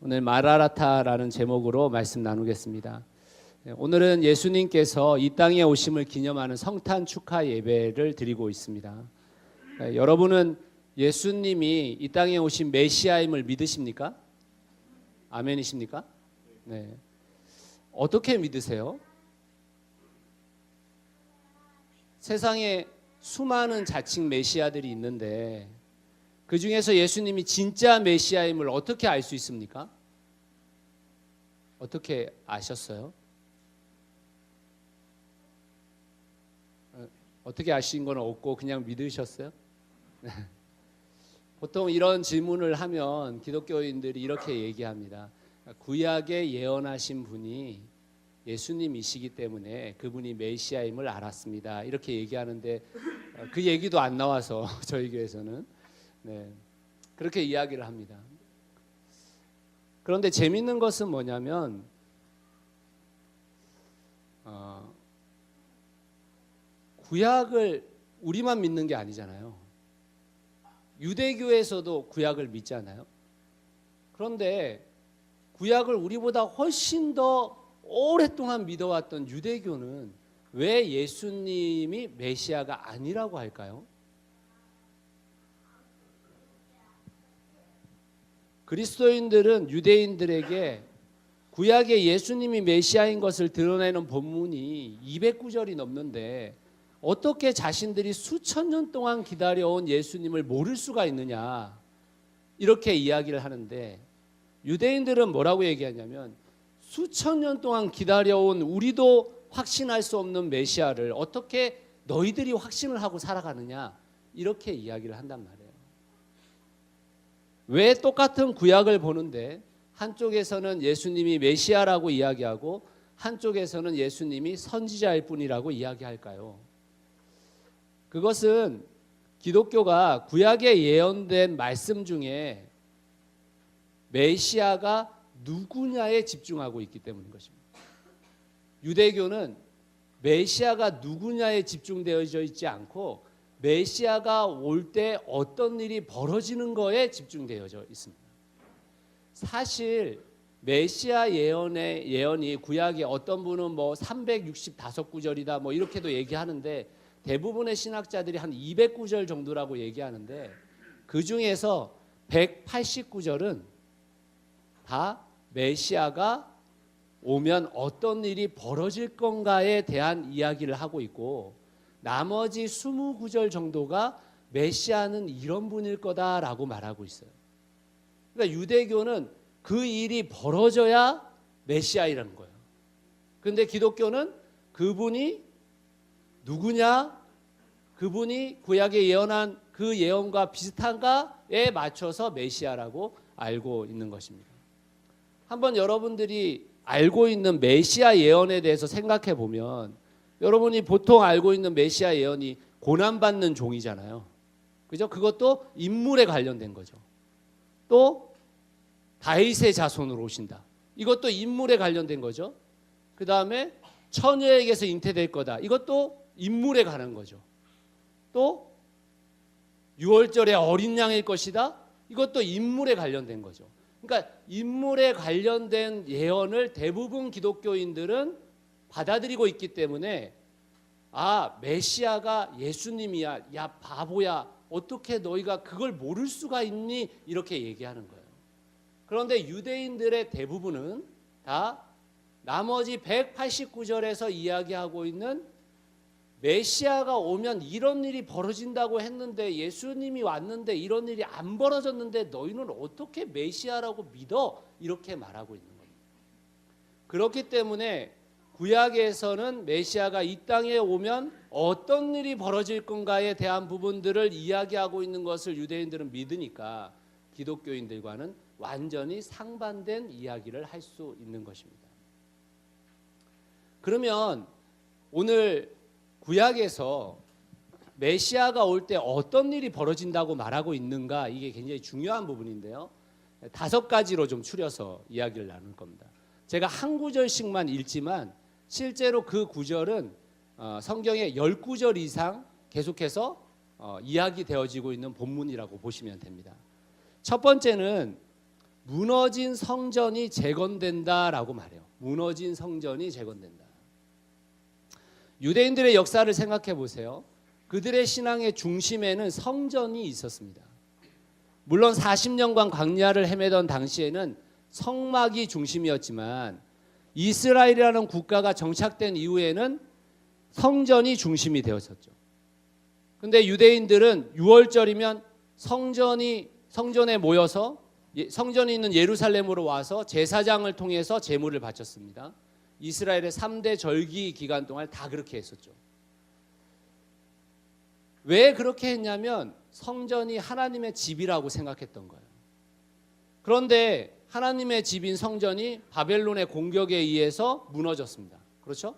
오늘 마라나타라는 제목으로 말씀 나누겠습니다. 오늘은 예수님께서 이 땅에 오심을 기념하는 성탄 축하 예배를 드리고 있습니다. 여러분은 예수님이 이 땅에 오신 메시아임을 믿으십니까? 아멘이십니까? 네. 어떻게 믿으세요? 세상에 수많은 자칭 메시아들이 있는데 그 중에서 예수님이 진짜 메시아임을 어떻게 알 수 있습니까? 어떻게 아셨어요? 어떻게 아신 건 없고 그냥 믿으셨어요? 보통 이런 질문을 하면 기독교인들이 이렇게 얘기합니다. 구약에 예언하신 분이 예수님이시기 때문에 그분이 메시아임을 알았습니다. 이렇게 얘기하는데 그 얘기도 안 나와서 저희 교회에서는 그렇게 이야기를 합니다. 그런데 재밌는 것은 뭐냐면 구약을 우리만 믿는 게 아니잖아요. 유대교에서도 구약을 믿잖아요. 그런데 구약을 우리보다 훨씬 더 오랫동안 믿어왔던 유대교는 왜 예수님이 메시아가 아니라고 할까요? 그리스도인들은 유대인들에게 구약의 예수님이 메시아인 것을 드러내는 본문이 200구절이 넘는데 어떻게 자신들이 수천 년 동안 기다려온 예수님을 모를 수가 있느냐 이렇게 이야기를 하는데 유대인들은 뭐라고 얘기하냐면 수천 년 동안 기다려온 우리도 확신할 수 없는 메시아를 어떻게 너희들이 확신을 하고 살아가느냐 이렇게 이야기를 한단 말이에요. 왜 똑같은 구약을 보는데 한쪽에서는 예수님이 메시아라고 이야기하고 한쪽에서는 예수님이 선지자일 뿐이라고 이야기할까요? 그것은 기독교가 구약에 예언된 말씀 중에 메시아가 누구냐에 집중하고 있기 때문인 것입니다. 유대교는 메시아가 누구냐에 집중되어져 있지 않고 메시아가 올 때 어떤 일이 벌어지는 거에 집중되어져 있습니다. 사실 메시아 예언이 구약에 어떤 분은 뭐 365구절이다 뭐 이렇게도 얘기하는데 대부분의 신학자들이 한 200구절 정도라고 얘기하는데 그 중에서 189절은 다 메시아가 오면 어떤 일이 벌어질 건가에 대한 이야기를 하고 있고 나머지 20구절 정도가 메시아는 이런 분일 거다라고 말하고 있어요. 그러니까 유대교는 그 일이 벌어져야 메시아이라는 거예요. 그런데 기독교는 그분이 누구냐? 그분이 구약에 예언한 그 예언과 비슷한가에 맞춰서 메시아라고 알고 있는 것입니다. 한번 여러분들이 알고 있는 메시아 예언에 대해서 생각해 보면 여러분이 보통 알고 있는 메시아 예언이 고난받는 종이잖아요. 그죠? 그것도 인물에 관련된 거죠. 또 다윗의 자손으로 오신다. 이것도 인물에 관련된 거죠. 그 다음에 처녀에게서 잉태될 거다. 이것도 인물에 관한 거죠. 또 6월절에 어린 양일 것이다. 이것도 인물에 관련된 거죠. 그러니까 인물에 관련된 예언을 대부분 기독교인들은 받아들이고 있기 때문에 메시아가 예수님이야. 야 바보야. 어떻게 너희가 그걸 모를 수가 있니? 이렇게 얘기하는 거예요. 그런데 유대인들의 대부분은 다 나머지 189절에서 이야기하고 있는 메시아가 오면 이런 일이 벌어진다고 했는데 예수님이 왔는데 이런 일이 안 벌어졌는데 너희는 어떻게 메시아라고 믿어? 이렇게 말하고 있는 겁니다. 그렇기 때문에 구약에서는 메시아가 이 땅에 오면 어떤 일이 벌어질 건가에 대한 부분들을 이야기하고 있는 것을 유대인들은 믿으니까 기독교인들과는 완전히 상반된 이야기를 할 수 있는 것입니다. 그러면 오늘 구약에서 메시아가 올 때 어떤 일이 벌어진다고 말하고 있는가 이게 굉장히 중요한 부분인데요. 5가지로 좀 추려서 이야기를 나눌 겁니다. 제가 한 구절씩만 읽지만 실제로 그 구절은 성경의 10구절 이상 계속해서 이야기되어지고 있는 본문이라고 보시면 됩니다. 첫 번째는 무너진 성전이 재건된다라고 말해요. 무너진 성전이 재건된다. 유대인들의 역사를 생각해 보세요. 그들의 신앙의 중심에는 성전이 있었습니다. 물론 40년간 광야를 헤매던 당시에는 성막이 중심이었지만 이스라엘이라는 국가가 정착된 이후에는 성전이 중심이 되었었죠. 근데 유대인들은 6월절이면 성전에 모여서 성전이 있는 예루살렘으로 와서 제사장을 통해서 제물을 바쳤습니다. 이스라엘의 3대 절기 기간 동안 다 그렇게 했었죠. 왜 그렇게 했냐면 성전이 하나님의 집이라고 생각했던 거예요. 그런데 하나님의 집인 성전이 바벨론의 공격에 의해서 무너졌습니다. 그렇죠?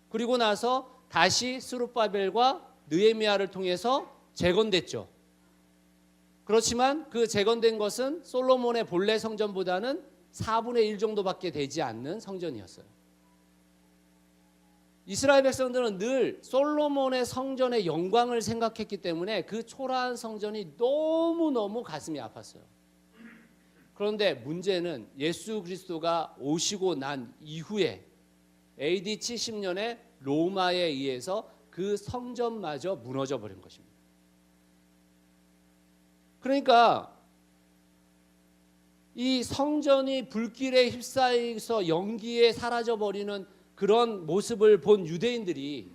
그리고 나서 다시 스룹바벨과 느헤미야를 통해서 재건됐죠. 그렇지만 그 재건된 것은 솔로몬의 본래 성전보다는 4분의 1 정도밖에 되지 않는 성전이었어요. 이스라엘 백성들은 늘 솔로몬의 성전의 영광을 생각했기 때문에 그 초라한 성전이 너무너무 가슴이 아팠어요. 그런데 문제는 예수 그리스도가 오시고 난 이후에 AD 70년에 로마에 의해서 그 성전마저 무너져 버린 것입니다. 그러니까 이 성전이 불길에 휩싸여서 연기에 사라져 버리는 그런 모습을 본 유대인들이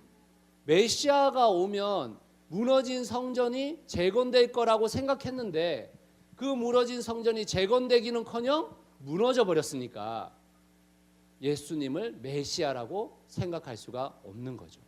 메시아가 오면 무너진 성전이 재건될 거라고 생각했는데 그 무너진 성전이 재건되기는커녕 무너져 버렸으니까 예수님을 메시아라고 생각할 수가 없는 거죠.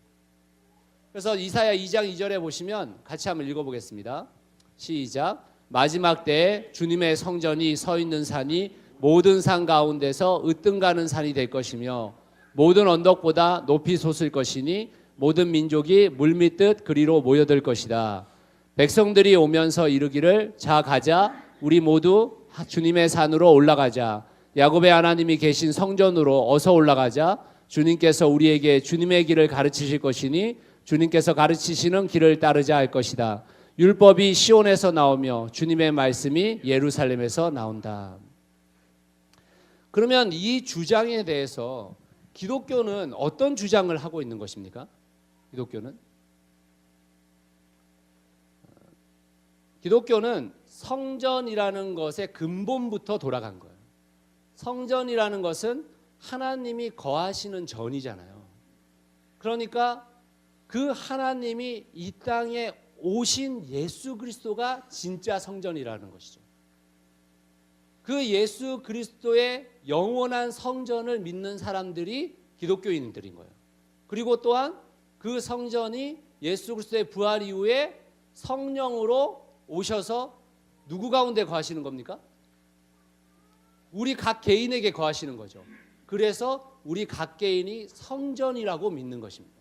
그래서 이사야 2장 2절에 보시면 같이 한번 읽어보겠습니다. 시작. 마지막 때에 주님의 성전이 서 있는 산이 모든 산 가운데서 으뜸가는 산이 될 것이며 모든 언덕보다 높이 솟을 것이니 모든 민족이 물밀듯 그리로 모여들 것이다. 백성들이 오면서 이르기를 자 가자 우리 모두 주님의 산으로 올라가자. 야곱의 하나님이 계신 성전으로 어서 올라가자. 주님께서 우리에게 주님의 길을 가르치실 것이니 주님께서 가르치시는 길을 따르자 할 것이다. 율법이 시온에서 나오며 주님의 말씀이 예루살렘에서 나온다. 그러면 이 주장에 대해서 기독교는 어떤 주장을 하고 있는 것입니까? 기독교는 성전이라는 것의 근본부터 돌아간 거예요. 성전이라는 것은 하나님이 거하시는 전이잖아요. 그러니까 그 하나님이 이 땅에 오신 예수 그리스도가 진짜 성전이라는 것이죠. 그 예수 그리스도의 영원한 성전을 믿는 사람들이 기독교인들인 거예요. 그리고 또한 그 성전이 예수 그리스도의 부활 이후에 성령으로 오셔서 누구 가운데 거하시는 겁니까? 우리 각 개인에게 거하시는 거죠. 그래서 우리 각 개인이 성전이라고 믿는 것입니다.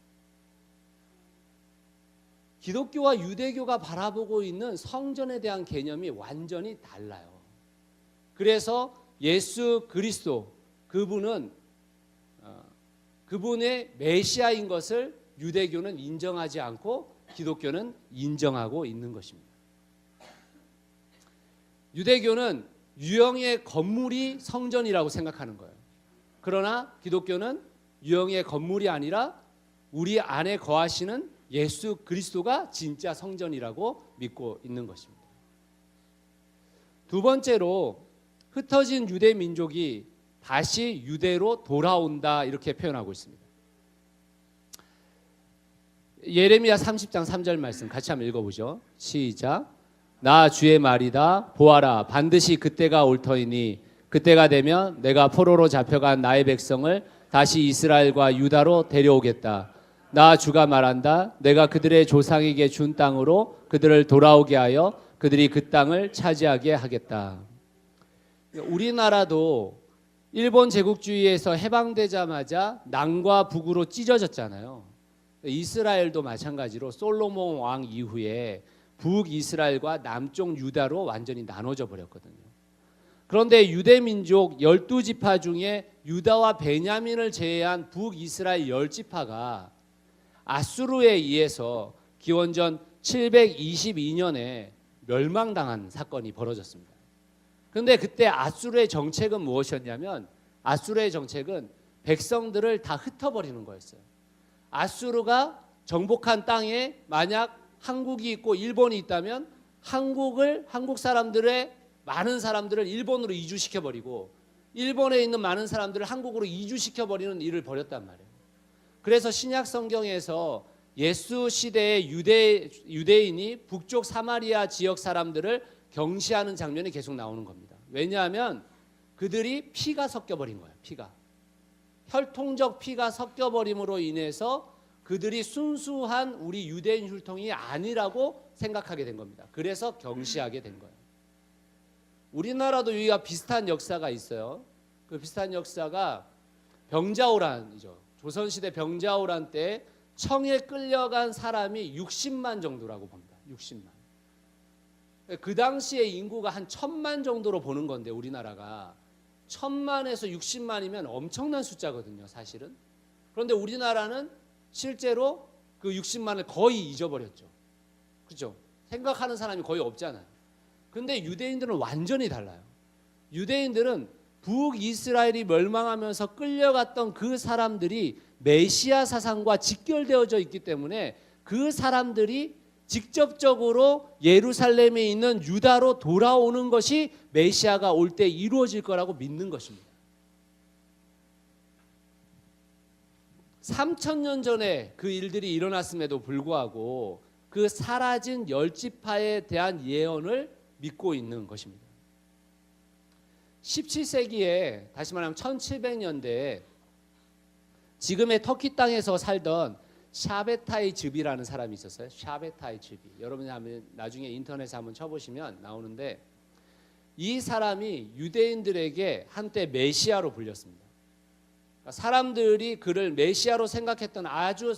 기독교와 유대교가 바라보고 있는 성전에 대한 개념이 완전히 달라요. 그래서 예수 그리스도 그분의 메시아인 것을 유대교는 인정하지 않고 기독교는 인정하고 있는 것입니다. 유대교는 유형의 건물이 성전이라고 생각하는 거예요. 그러나 기독교는 유형의 건물이 아니라 우리 안에 거하시는 예수 그리스도가 진짜 성전이라고 믿고 있는 것입니다. 두 번째로 흩어진 유대 민족이 다시 유대로 돌아온다 이렇게 표현하고 있습니다. 예레미야 30장 3절 말씀 같이 한번 읽어보죠. 시작. 나 주의 말이다. 보아라 반드시 그때가 올 터이니 그때가 되면 내가 포로로 잡혀간 나의 백성을 다시 이스라엘과 유다로 데려오겠다. 나 주가 말한다. 내가 그들의 조상에게 준 땅으로 그들을 돌아오게 하여 그들이 그 땅을 차지하게 하겠다. 우리나라도 일본 제국주의에서 해방되자마자 남과 북으로 찢어졌잖아요. 이스라엘도 마찬가지로 솔로몬 왕 이후에 북이스라엘과 남쪽 유다로 완전히 나눠져 버렸거든요. 그런데 유대민족 12지파 중에 유다와 베냐민을 제외한 북이스라엘 10지파가 아수르에 의해서 기원전 722년에 멸망당한 사건이 벌어졌습니다. 그런데 그때 아수르의 정책은 무엇이었냐면 아수르의 정책은 백성들을 다 흩어버리는 거였어요. 아수르가 정복한 땅에 만약 한국이 있고 일본이 있다면 한국 사람들의 많은 사람들을 일본으로 이주시켜버리고 일본에 있는 많은 사람들을 한국으로 이주시켜버리는 일을 벌였단 말이에요. 그래서 신약 성경에서 예수 시대의 유대인이 북쪽 사마리아 지역 사람들을 경시하는 장면이 계속 나오는 겁니다. 왜냐하면 그들이 피가 섞여버린 거예요. 피가. 혈통적 피가 섞여버림으로 인해서 그들이 순수한 우리 유대인 혈통이 아니라고 생각하게 된 겁니다. 그래서 경시하게 된 거예요. 우리나라도 이와 비슷한 역사가 있어요. 그 비슷한 역사가 병자호란이죠. 조선시대 병자호란 때 청에 끌려간 사람이 60만 정도라고 봅니다. 60만. 그 당시에 인구가 한 1000만 정도로 보는 건데 우리나라가 1000만에서 60만이면 엄청난 숫자거든요, 사실은. 그런데 우리나라는 실제로 그 60만을 거의 잊어버렸죠. 그렇죠? 생각하는 사람이 거의 없잖아요. 근데 유대인들은 완전히 달라요. 유대인들은 북이스라엘이 멸망하면서 끌려갔던 그 사람들이 메시아 사상과 직결되어져 있기 때문에 그 사람들이 직접적으로 예루살렘에 있는 유다로 돌아오는 것이 메시아가 올 때 이루어질 거라고 믿는 것입니다. 3000년 전에 그 일들이 일어났음에도 불구하고 그 사라진 열지파에 대한 예언을 믿고 있는 것입니다. 17세기에 다시 말하면 1700년대에 지금의 터키 땅에서 살던 샤베타이 즈비라는 사람이 있었어요. 샤베타이 즈비. 여러분이 나중에 인터넷에 한번 쳐보시면 나오는데 이 사람이 유대인들에게 한때 메시아로 불렸습니다. 그러니까 사람들이 그를 메시아로 생각했던 아주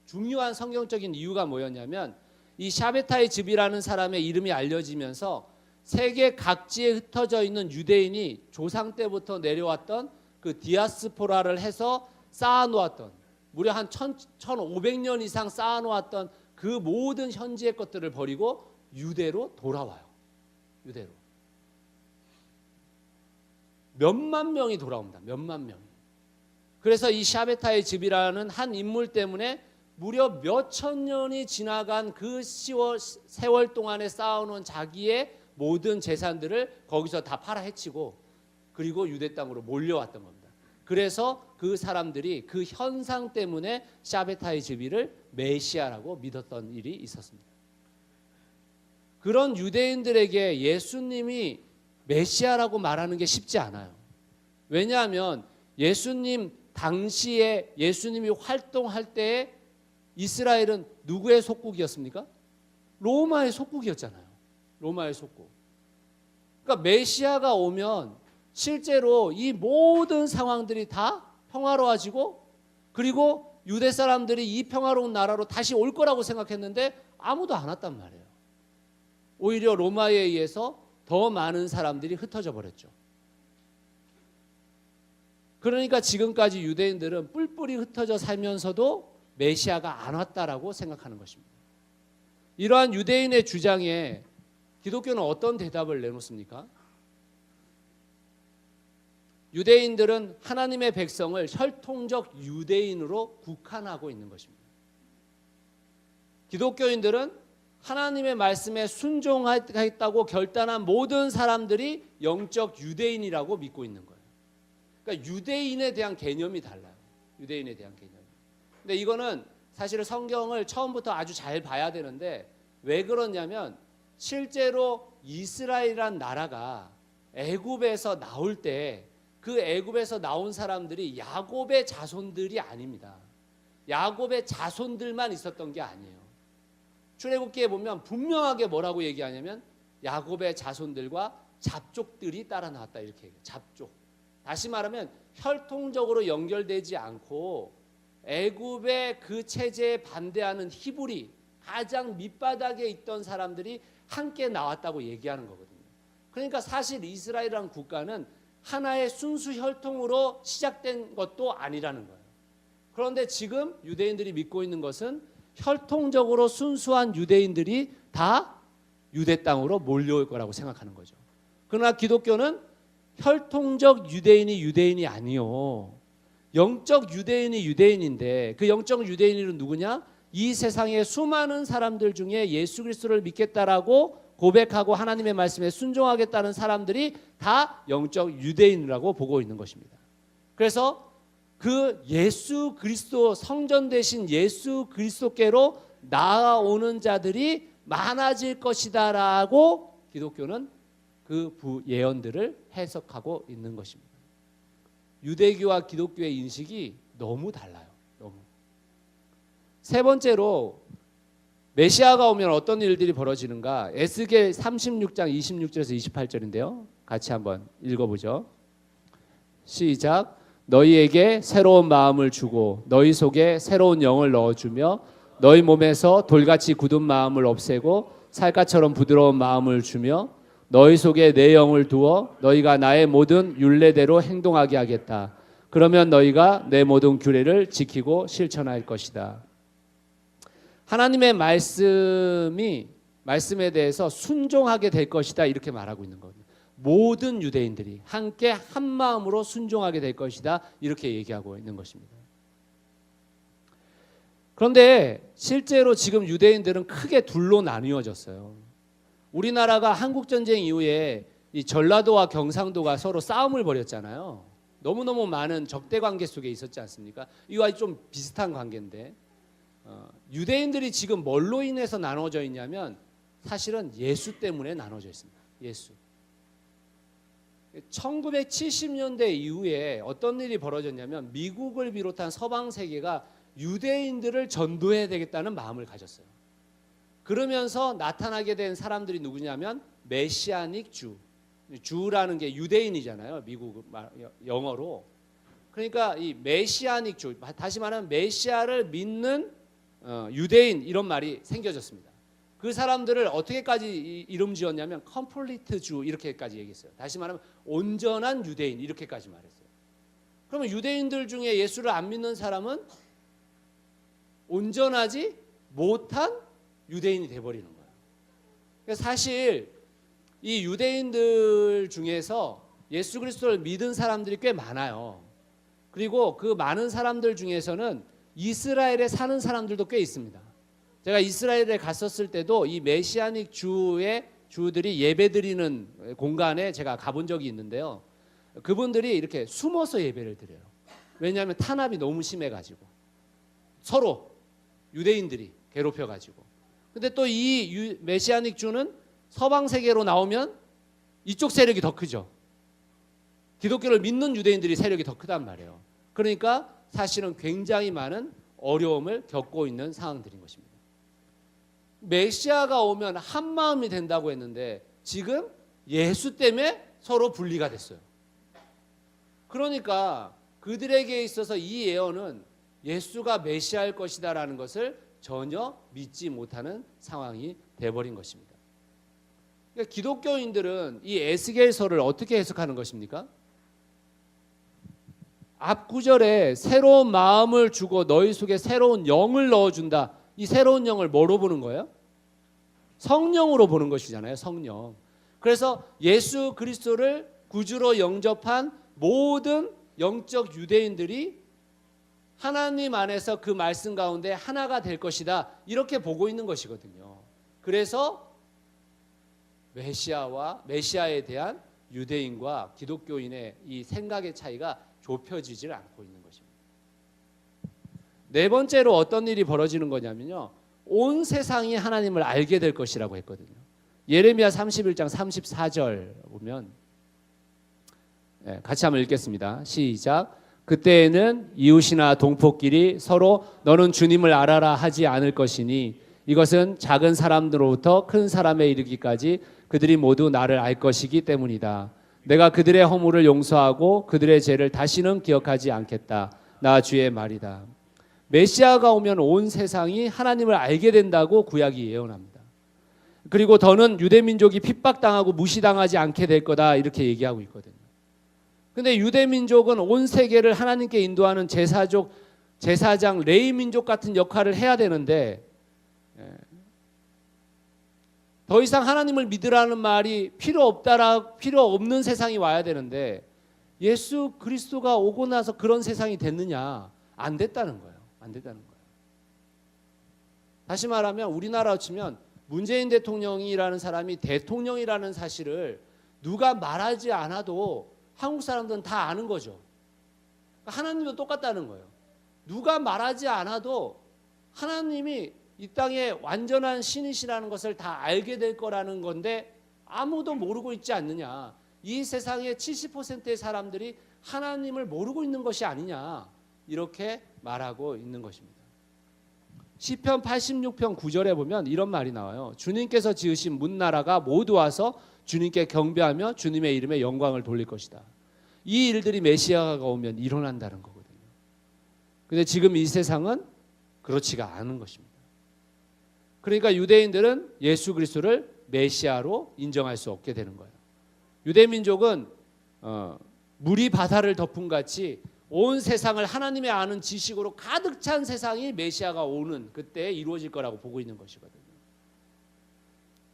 중요한 성경적인 이유가 뭐였냐면 이 샤베타이 즈비라는 사람의 이름이 알려지면서 세계 각지에 흩어져 있는 유대인이 조상 때부터 내려왔던 그 디아스포라를 해서 쌓아놓았던 무려 한 1500년 이상 쌓아놓았던 그 모든 현지의 것들을 버리고 유대로 돌아와요. 유대로. 몇만 명이 돌아옵니다. 몇만 명이. 그래서 이 샤베타의 집이라는 한 인물 때문에 무려 몇천 년이 지나간 그 세월 동안에 쌓아놓은 자기의 모든 재산들을 거기서 다 팔아헤치고 그리고 유대 땅으로 몰려왔던 겁니다. 그래서 그 사람들이 그 현상 때문에 샤베타의 즈비를 메시아라고 믿었던 일이 있었습니다. 그런 유대인들에게 예수님이 메시아라고 말하는 게 쉽지 않아요. 왜냐하면 예수님 당시에 예수님이 활동할 때에 이스라엘은 누구의 속국이었습니까? 로마의 속국이었잖아요. 로마의 속국. 그러니까 메시아가 오면 실제로 이 모든 상황들이 다 평화로워지고 그리고 유대 사람들이 이 평화로운 나라로 다시 올 거라고 생각했는데 아무도 안 왔단 말이에요. 오히려 로마에 의해서 더 많은 사람들이 흩어져 버렸죠. 그러니까 지금까지 유대인들은 뿔뿔이 흩어져 살면서도 메시아가 안 왔다라고 생각하는 것입니다. 이러한 유대인의 주장에 기독교는 어떤 대답을 내놓습니까? 유대인들은 하나님의 백성을 혈통적 유대인으로 국한하고 있는 것입니다. 기독교인들은 하나님의 말씀에 순종하겠다고 결단한 모든 사람들이 영적 유대인이라고 믿고 있는 거예요. 그러니까 유대인에 대한 개념이 달라요. 유대인에 대한 개념이. 근데 이거는 사실은 성경을 처음부터 아주 잘 봐야 되는데 왜 그러냐면 실제로 이스라엘이란 나라가 애굽에서 나올 때 그 애굽에서 나온 사람들이 야곱의 자손들이 아닙니다. 야곱의 자손들만 있었던 게 아니에요. 출애굽기에 보면 분명하게 뭐라고 얘기하냐면 야곱의 자손들과 잡족들이 따라 나왔다 이렇게 얘기해요. 잡족. 다시 말하면 혈통적으로 연결되지 않고 애굽의 그 체제에 반대하는 히브리 가장 밑바닥에 있던 사람들이 함께 나왔다고 얘기하는 거거든요. 그러니까 사실 이스라엘이라는 국가는 하나의 순수 혈통으로 시작된 것도 아니라는 거예요. 그런데 지금 유대인들이 믿고 있는 것은 혈통적으로 순수한 유대인들이 다 유대 땅으로 몰려올 거라고 생각하는 거죠. 그러나 기독교는 혈통적 유대인이 유대인이 아니요. 영적 유대인이 유대인인데 그 영적 유대인은 누구냐? 이 세상의 수많은 사람들 중에 예수 그리스도를 믿겠다라고 고백하고 하나님의 말씀에 순종하겠다는 사람들이 다 영적 유대인이라고 보고 있는 것입니다. 그래서 그 예수 그리스도 성전 되신 예수 그리스도께로 나아오는 자들이 많아질 것이다라고 기독교는 그 예언들을 해석하고 있는 것입니다. 유대교와 기독교의 인식이 너무 달라요. 너무. 세 번째로 메시아가 오면 어떤 일들이 벌어지는가? 에스겔 36장 26절에서 28절인데요. 같이 한번 읽어보죠. 시작. 너희에게 새로운 마음을 주고 너희 속에 새로운 영을 넣어주며 너희 몸에서 돌같이 굳은 마음을 없애고 살갗처럼 부드러운 마음을 주며 너희 속에 내 영을 두어 너희가 나의 모든 율례대로 행동하게 하겠다. 그러면 너희가 내 모든 규례를 지키고 실천할 것이다. 하나님의 말씀에 대해서 순종하게 될 것이다 이렇게 말하고 있는 거예요. 모든 유대인들이 함께 한 마음으로 순종하게 될 것이다 이렇게 얘기하고 있는 것입니다. 그런데 실제로 지금 유대인들은 크게 둘로 나뉘어졌어요. 우리나라가 한국전쟁 이후에 이 전라도와 경상도가 서로 싸움을 벌였잖아요. 너무너무 많은 적대관계 속에 있었지 않습니까? 이와 좀 비슷한 관계인데 유대인들이 지금 뭘로 인해서 나눠져 있냐면 사실은 예수 때문에 나눠져 있습니다. 예수. 1970년대 이후에 어떤 일이 벌어졌냐면 미국을 비롯한 서방 세계가 유대인들을 전도해야 되겠다는 마음을 가졌어요. 그러면서 나타나게 된 사람들이 누구냐면 메시아닉 주. 주라는 게 유대인이잖아요. 미국 영어로. 그러니까 이 메시아닉 주, 다시 말하면 메시아를 믿는 유대인 이런 말이 생겨졌습니다. 그 사람들을 어떻게까지 이름 지었냐면 컴플리트 주 이렇게까지 얘기했어요. 다시 말하면 온전한 유대인 이렇게까지 말했어요. 그러면 유대인들 중에 예수를 안 믿는 사람은 온전하지 못한 유대인이 돼버리는 거예요. 그러니까 사실 이 유대인들 중에서 예수 그리스도를 믿은 사람들이 꽤 많아요. 그리고 그 많은 사람들 중에서는 이스라엘에 사는 사람들도 꽤 있습니다. 제가 이스라엘에 갔었을 때도 이 메시아닉 주들이 예배드리는 공간에 제가 가본 적이 있는데요. 그분들이 이렇게 숨어서 예배를 드려요. 왜냐하면 탄압이 너무 심해가지고 서로 유대인들이 괴롭혀가지고. 근데 또 이 메시아닉 주는 서방 세계로 나오면 이쪽 세력이 더 크죠. 기독교를 믿는 유대인들이 세력이 더 크단 말이에요. 그러니까 사실은 굉장히 많은 어려움을 겪고 있는 상황들인 것입니다. 메시아가 오면 한 마음이 된다고 했는데 지금 예수 때문에 서로 분리가 됐어요. 그러니까 그들에게 있어서 이 예언은 예수가 메시아일 것이다라는 것을 전혀 믿지 못하는 상황이 돼버린 것입니다. 그러니까 기독교인들은 이 에스겔서를 어떻게 해석하는 것입니까? 앞 구절에 새로운 마음을 주고 너희 속에 새로운 영을 넣어준다. 이 새로운 영을 뭐로 보는 거예요? 성령으로 보는 것이잖아요. 성령. 그래서 예수 그리스도를 구주로 영접한 모든 영적 유대인들이 하나님 안에서 그 말씀 가운데 하나가 될 것이다. 이렇게 보고 있는 것이거든요. 그래서 메시아에 대한 유대인과 기독교인의 이 생각의 차이가 좁혀지질 않고 있는 것입니다. 네 번째로 어떤 일이 벌어지는 거냐면요. 온 세상이 하나님을 알게 될 것이라고 했거든요. 예레미야 31장 34절 보면 같이 한번 읽겠습니다. 시작. 그때에는 이웃이나 동포끼리 서로 너는 주님을 알아라 하지 않을 것이니 이것은 작은 사람들로부터 큰 사람에 이르기까지 그들이 모두 나를 알 것이기 때문이다. 내가 그들의 허물을 용서하고 그들의 죄를 다시는 기억하지 않겠다. 나 주의 말이다. 메시아가 오면 온 세상이 하나님을 알게 된다고 구약이 예언합니다. 그리고 더는 유대민족이 핍박당하고 무시당하지 않게 될 거다 이렇게 얘기하고 있거든요. 근데 유대민족은 온 세계를 하나님께 인도하는 제사장 레위민족 같은 역할을 해야 되는데 더 이상 하나님을 믿으라는 말이 필요 없는 세상이 와야 되는데 예수 그리스도가 오고 나서 그런 세상이 됐느냐? 안 됐다는 거예요. 안 됐다는 거예요. 다시 말하면 우리나라로 치면 문재인 대통령이라는 사람이 대통령이라는 사실을 누가 말하지 않아도 한국 사람들은 다 아는 거죠. 하나님도 똑같다는 거예요. 누가 말하지 않아도 하나님이 이 땅에 완전한 신이시라는 것을 다 알게 될 거라는 건데 아무도 모르고 있지 않느냐. 이 세상의 70%의 사람들이 하나님을 모르고 있는 것이 아니냐. 이렇게 말하고 있는 것입니다. 시편 86편 9절에 보면 이런 말이 나와요. 주님께서 지으신 문나라가 모두 와서 주님께 경배하며 주님의 이름에 영광을 돌릴 것이다. 이 일들이 메시아가 오면 일어난다는 거거든요. 근데 지금 이 세상은 그렇지가 않은 것입니다. 그러니까 유대인들은 예수 그리스도를 메시아로 인정할 수 없게 되는 거예요. 유대 민족은 물이 바다를 덮은 같이 온 세상을 하나님의 아는 지식으로 가득 찬 세상이 메시아가 오는 그때 이루어질 거라고 보고 있는 것이거든요.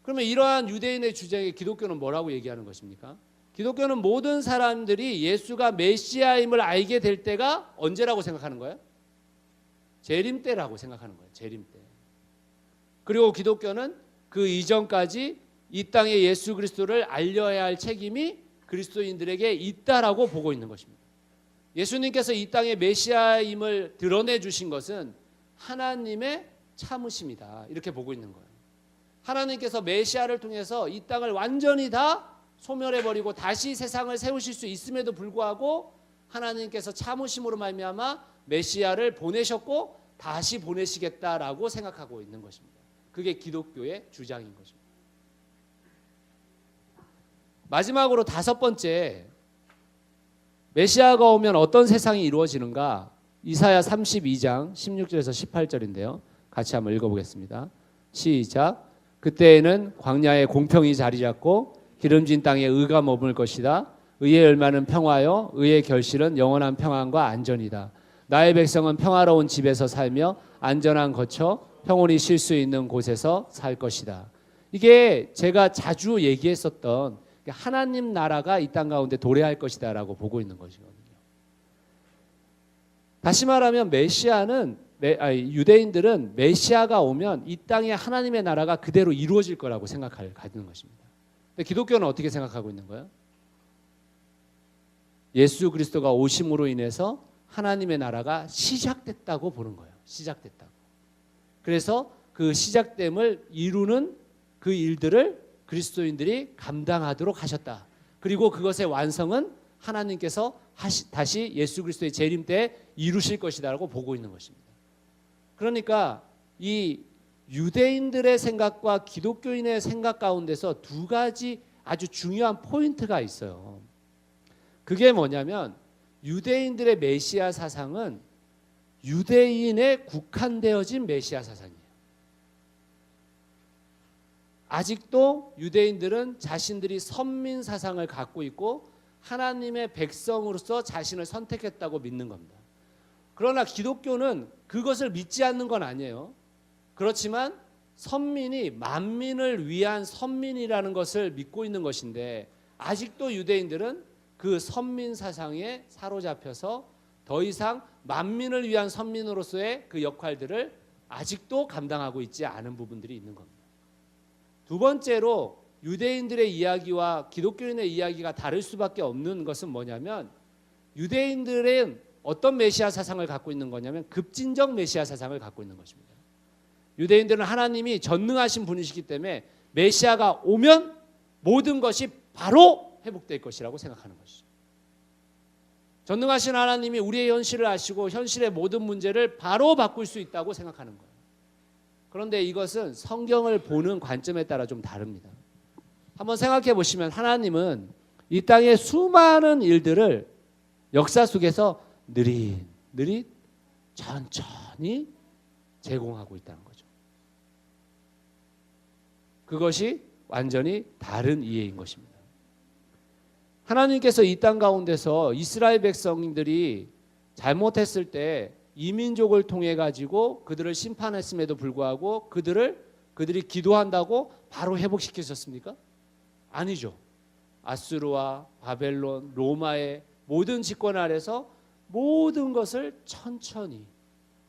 그러면 이러한 유대인의 주장에 기독교는 뭐라고 얘기하는 것입니까? 기독교는 모든 사람들이 예수가 메시아임을 알게 될 때가 언제라고 생각하는 거예요? 재림 때라고 생각하는 거예요. 재림 때. 그리고 기독교는 그 이전까지 이 땅에 예수 그리스도를 알려야 할 책임이 그리스도인들에게 있다라고 보고 있는 것입니다. 예수님께서 이 땅에 메시아임을 드러내 주신 것은 하나님의 참으심이다. 이렇게 보고 있는 거예요. 하나님께서 메시아를 통해서 이 땅을 완전히 다 소멸해버리고 다시 세상을 세우실 수 있음에도 불구하고 하나님께서 참으심으로 말미암아 메시아를 보내셨고 다시 보내시겠다라고 생각하고 있는 것입니다. 그게 기독교의 주장인 것입니다. 마지막으로 다섯 번째, 메시아가 오면 어떤 세상이 이루어지는가? 이사야 32장 16절에서 18절인데요. 같이 한번 읽어보겠습니다. 시작. 그때에는 광야에 공평이 자리 잡고 기름진 땅에 의가 머물 것이다. 의의 열매는 평화요 의의 결실은 영원한 평안과 안전이다. 나의 백성은 평화로운 집에서 살며 안전한 거처 평온히 쉴 수 있는 곳에서 살 것이다. 이게 제가 자주 얘기했었던 하나님 나라가 이 땅 가운데 도래할 것이다 라고 보고 있는 것이거든요. 다시 말하면 유대인들은 메시아가 오면 이 땅에 하나님의 나라가 그대로 이루어질 거라고 생각을 가지는 것입니다. 근데 기독교는 어떻게 생각하고 있는 거예요? 예수 그리스도가 오심으로 인해서 하나님의 나라가 시작됐다고 보는 거예요. 시작됐다고. 그래서 그 시작됨을 이루는 그 일들을 그리스도인들이 감당하도록 하셨다. 그리고 그것의 완성은 하나님께서 다시 예수 그리스도의 재림 때 이루실 것이다라고 보고 있는 것입니다. 그러니까 이 유대인들의 생각과 기독교인의 생각 가운데서 두 가지 아주 중요한 포인트가 있어요. 그게 뭐냐면 유대인들의 메시아 사상은 유대인에 국한되어진 메시아 사상이에요. 아직도 유대인들은 자신들이 선민 사상을 갖고 있고 하나님의 백성으로서 자신을 선택했다고 믿는 겁니다. 그러나 기독교는 그것을 믿지 않는 건 아니에요. 그렇지만 선민이 만민을 위한 선민이라는 것을 믿고 있는 것인데 아직도 유대인들은 그 선민 사상에 사로잡혀서 더 이상 만민을 위한 선민으로서의 그 역할들을 아직도 감당하고 있지 않은 부분들이 있는 겁니다. 두 번째로 유대인들의 이야기와 기독교인의 이야기가 다를 수밖에 없는 것은 뭐냐면 유대인들은 어떤 메시아 사상을 갖고 있는 거냐면 급진적 메시아 사상을 갖고 있는 것입니다. 유대인들은 하나님이 전능하신 분이시기 때문에 메시아가 오면 모든 것이 바로 회복될 것이라고 생각하는 것이죠. 전능하신 하나님이 우리의 현실을 아시고 현실의 모든 문제를 바로 바꿀 수 있다고 생각하는 거예요. 그런데 이것은 성경을 보는 관점에 따라 좀 다릅니다. 한번 생각해 보시면 하나님은 이 땅의 수많은 일들을 역사 속에서 느릿느릿 천천히 제공하고 있다는 거죠. 그것이 완전히 다른 이해인 것입니다. 하나님께서 이 땅 가운데서 이스라엘 백성들이 잘못했을 때 이민족을 통해 가지고 그들을 심판했음에도 불구하고 그들을 그들이 기도한다고 바로 회복시키셨습니까? 아니죠. 아수르와 바벨론, 로마의 모든 집권 아래서 모든 것을 천천히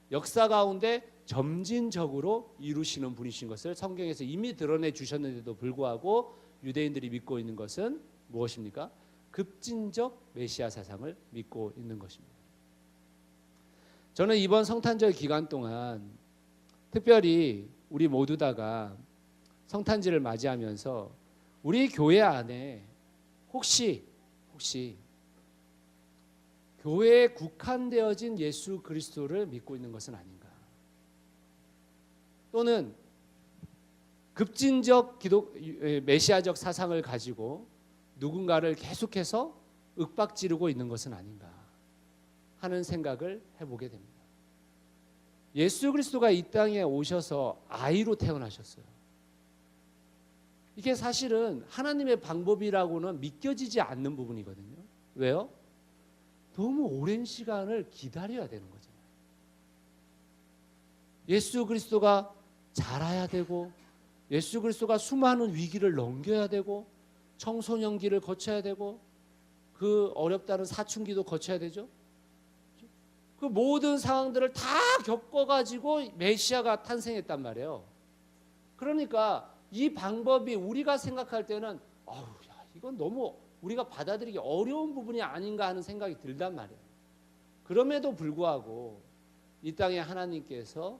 역사 가운데 점진적으로 이루시는 분이신 것을 성경에서 이미 드러내 주셨는데도 불구하고 유대인들이 믿고 있는 것은 무엇입니까? 급진적 메시아 사상을 믿고 있는 것입니다. 저는 이번 성탄절 기간 동안 특별히 우리 모두 다가 성탄절을 맞이하면서 우리 교회 안에 혹시 교회에 국한되어진 예수 그리스도를 믿고 있는 것은 아닌가? 또는 급진적 메시아적 사상을 가지고 누군가를 계속해서 윽박지르고 있는 것은 아닌가 하는 생각을 해보게 됩니다. 예수 그리스도가 이 땅에 오셔서 아이로 태어나셨어요. 이게 사실은 하나님의 방법이라고는 믿겨지지 않는 부분이거든요. 왜요? 너무 오랜 시간을 기다려야 되는 거잖아요. 예수 그리스도가 자라야 되고 예수 그리스도가 수많은 위기를 넘겨야 되고 청소년기를 거쳐야 되고 그 어렵다는 사춘기도 거쳐야 되죠. 그 모든 상황들을 다 겪어가지고 메시아가 탄생했단 말이에요. 그러니까 이 방법이 우리가 생각할 때는 이건 너무 우리가 받아들이기 어려운 부분이 아닌가 하는 생각이 들단 말이에요. 그럼에도 불구하고 이 땅에 하나님께서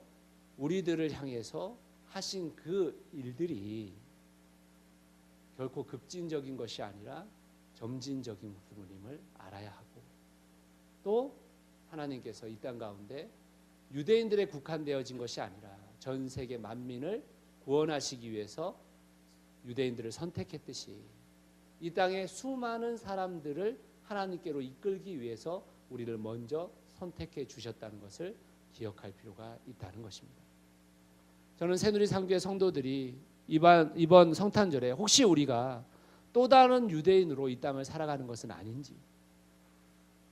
우리들을 향해서 하신 그 일들이 결코 급진적인 것이 아니라 점진적인 부분임을 알아야 하고, 또 하나님께서 이 땅 가운데 유대인들에 국한되어진 것이 아니라 전 세계 만민을 구원하시기 위해서 유대인들을 선택했듯이 이 땅에 수많은 사람들을 하나님께로 이끌기 위해서 우리를 먼저 선택해 주셨다는 것을 기억할 필요가 있다는 것입니다. 저는 새누리 상교회 성도들이 이번 성탄절에 혹시 우리가 또 다른 유대인으로 이 땅을 살아가는 것은 아닌지,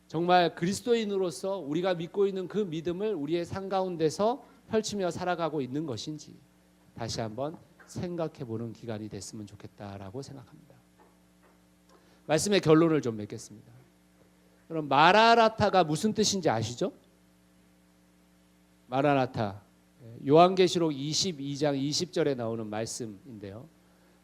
정말 그리스도인으로서 우리가 믿고 있는 그 믿음을 우리의 삶 가운데서 펼치며 살아가고 있는 것인지 다시 한번 생각해 보는 기간이 됐으면 좋겠다라고 생각합니다. 말씀의 결론을 좀 맺겠습니다. 그럼 마라나타가 무슨 뜻인지 아시죠? 마라나타, 요한계시록 22장 20절에 나오는 말씀인데요.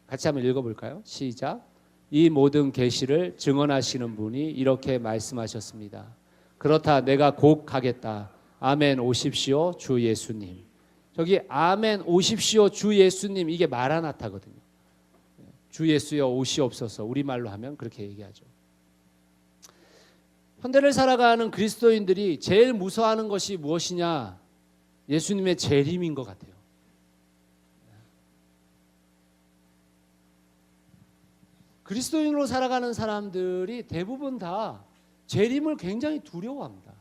같이 한번 읽어볼까요? 시작. 이 모든 계시를 증언하시는 분이 이렇게 말씀하셨습니다. 그렇다 내가 곧 가겠다. 아멘 오십시오 주 예수님. 저기 아멘 오십시오 주 예수님, 이게 마라나타거든요. 주 예수여 오시옵소서, 우리말로 하면 그렇게 얘기하죠. 현대를 살아가는 그리스도인들이 제일 무서워하는 것이 무엇이냐? 예수님의 재림인 것 같아요. 그리스도인으로 살아가는 사람들이 대부분 다 재림을 굉장히 두려워합니다.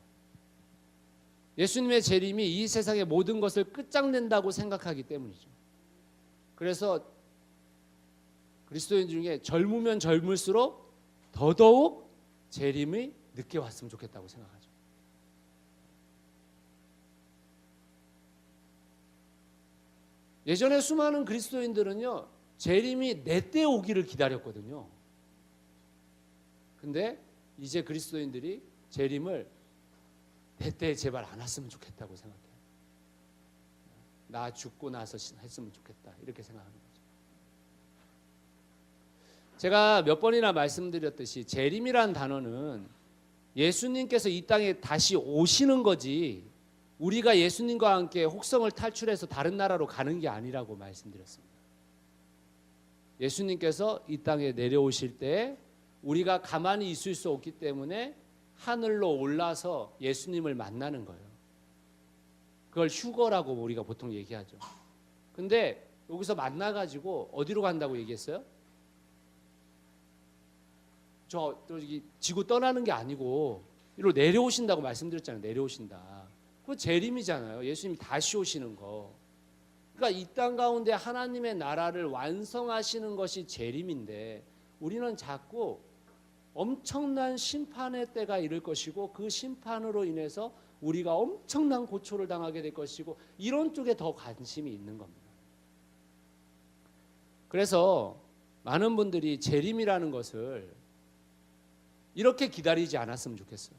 예수님의 재림이 이 세상의 모든 것을 끝장낸다고 생각하기 때문이죠. 그래서 그리스도인 중에 젊으면 젊을수록 더더욱 재림이 늦게 왔으면 좋겠다고 생각하죠. 예전에 수많은 그리스도인들은요, 재림이 내 때 오기를 기다렸거든요. 근데 이제 그리스도인들이 재림을 내 때 제발 안 왔으면 좋겠다고 생각해요. 나 죽고 나서 했으면 좋겠다, 이렇게 생각하는 거죠. 제가 몇 번이나 말씀드렸듯이 재림이란 단어는 예수님께서 이 땅에 다시 오시는 거지 우리가 예수님과 함께 혹성을 탈출해서 다른 나라로 가는 게 아니라고 말씀드렸습니다. 예수님께서 이 땅에 내려오실 때 우리가 가만히 있을 수 없기 때문에 하늘로 올라서 예수님을 만나는 거예요. 그걸 휴거라고 우리가 보통 얘기하죠. 근데 여기서 만나가지고 어디로 간다고 얘기했어요? 저기 지구 떠나는 게 아니고 이리로 내려오신다고 말씀드렸잖아요. 내려오신다. 그거 재림이잖아요. 예수님이 다시 오시는 거. 그러니까 이 땅 가운데 하나님의 나라를 완성하시는 것이 재림인데 우리는 자꾸 엄청난 심판의 때가 이를 것이고 그 심판으로 인해서 우리가 엄청난 고초를 당하게 될 것이고 이런 쪽에 더 관심이 있는 겁니다. 그래서 많은 분들이 재림이라는 것을 이렇게 기다리지 않았으면 좋겠어요.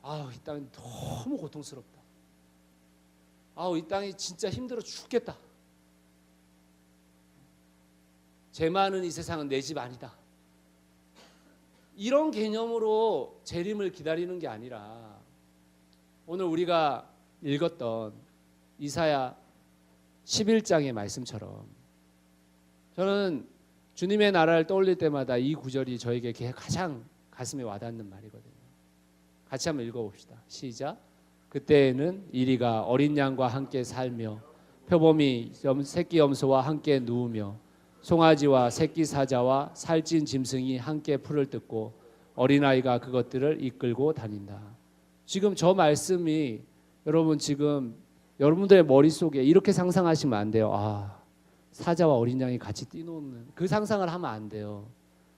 아우, 이 땅이 너무 고통스럽다. 아우, 이 땅이 진짜 힘들어 죽겠다. 죄 많은 이 세상은 내 집 아니다. 이런 개념으로 재림을 기다리는 게 아니라 오늘 우리가 읽었던 이사야 11장의 말씀처럼 저는 주님의 나라를 떠올릴 때마다 이 구절이 저에게 가장 가슴에 와닿는 말이거든요. 같이 한번 읽어봅시다. 시작. 그때에는 이리가 어린 양과 함께 살며 표범이 새끼 염소와 함께 누우며 송아지와 새끼 사자와 살찐 짐승이 함께 풀을 뜯고 어린아이가 그것들을 이끌고 다닌다. 지금 저 말씀이 여러분 지금 여러분들의 머릿속에 이렇게 상상하시면 안 돼요. 아, 사자와 어린 양이 같이 뛰노는 그 상상을 하면 안 돼요.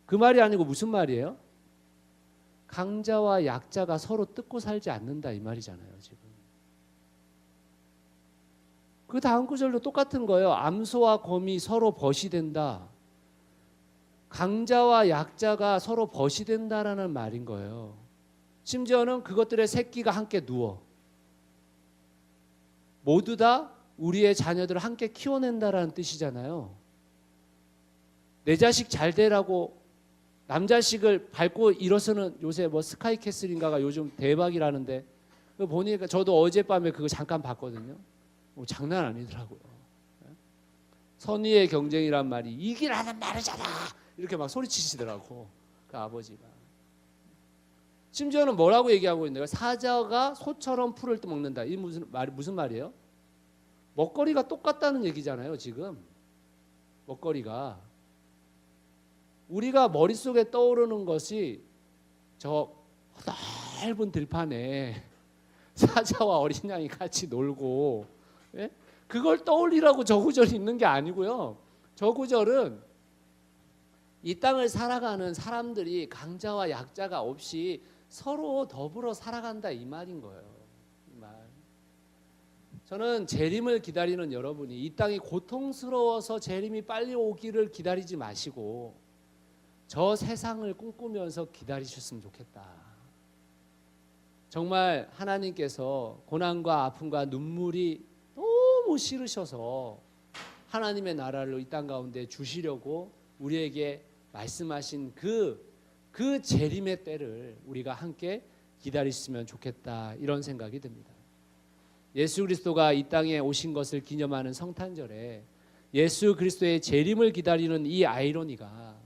그 말이 아니고 무슨 말이에요? 강자와 약자가 서로 뜯고 살지 않는다 이 말이잖아요. 지금 그 다음 구절도 똑같은 거예요. 암소와 곰이 서로 벗이 된다. 강자와 약자가 서로 벗이 된다라는 말인 거예요. 심지어는 그것들의 새끼가 함께 누워 모두 다 우리의 자녀들을 함께 키워낸다라는 뜻이잖아요. 내 자식 잘 되라고 남자식을 밟고 일어서는 요새 뭐 스카이캐슬인가가 요즘 대박이라는데 그거 보니까 저도 어젯밤에 그거 잠깐 봤거든요. 장난 아니더라고요. 선의의 경쟁이란 말이 이기라는 말이잖아. 이렇게 막 소리치시더라고. 그 아버지가. 심지어는 뭐라고 얘기하고 있는데요. 사자가 소처럼 풀을 먹는다. 이 무슨 말이에요? 먹거리가 똑같다는 얘기잖아요. 지금 먹거리가 우리가 머릿속에 떠오르는 것이 저 넓은 들판에 사자와 어린 양이 같이 놀고, 예? 그걸 떠올리라고 저 구절이 있는 게 아니고요. 저 구절은 이 땅을 살아가는 사람들이 강자와 약자가 없이 서로 더불어 살아간다 이 말인 거예요. 이 말. 저는 재림을 기다리는 여러분이 이 땅이 고통스러워서 재림이 빨리 오기를 기다리지 마시고 저 세상을 꿈꾸면서 기다리셨으면 좋겠다. 정말 하나님께서 고난과 아픔과 눈물이 너무 싫으셔서 하나님의 나라를 이 땅 가운데 주시려고 우리에게 말씀하신 그 재림의 때를 우리가 함께 기다렸으면 좋겠다 이런 생각이 듭니다. 예수 그리스도가 이 땅에 오신 것을 기념하는 성탄절에 예수 그리스도의 재림을 기다리는 이 아이러니가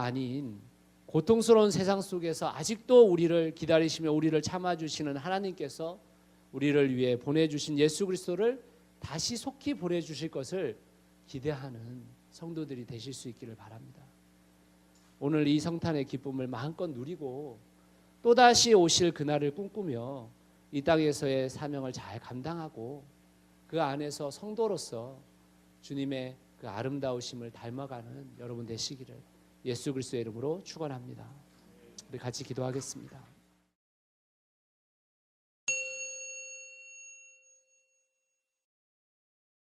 아닌 고통스러운 세상 속에서 아직도 우리를 기다리시며 우리를 참아주시는 하나님께서 우리를 위해 보내주신 예수 그리스도를 다시 속히 보내주실 것을 기대하는 성도들이 되실 수 있기를 바랍니다. 오늘 이 성탄의 기쁨을 마음껏 누리고 또다시 오실 그날을 꿈꾸며 이 땅에서의 사명을 잘 감당하고 그 안에서 성도로서 주님의 그 아름다우심을 닮아가는 여러분 되시기를 예수 그리스도의 이름으로 축원합니다. 우리 같이 기도하겠습니다.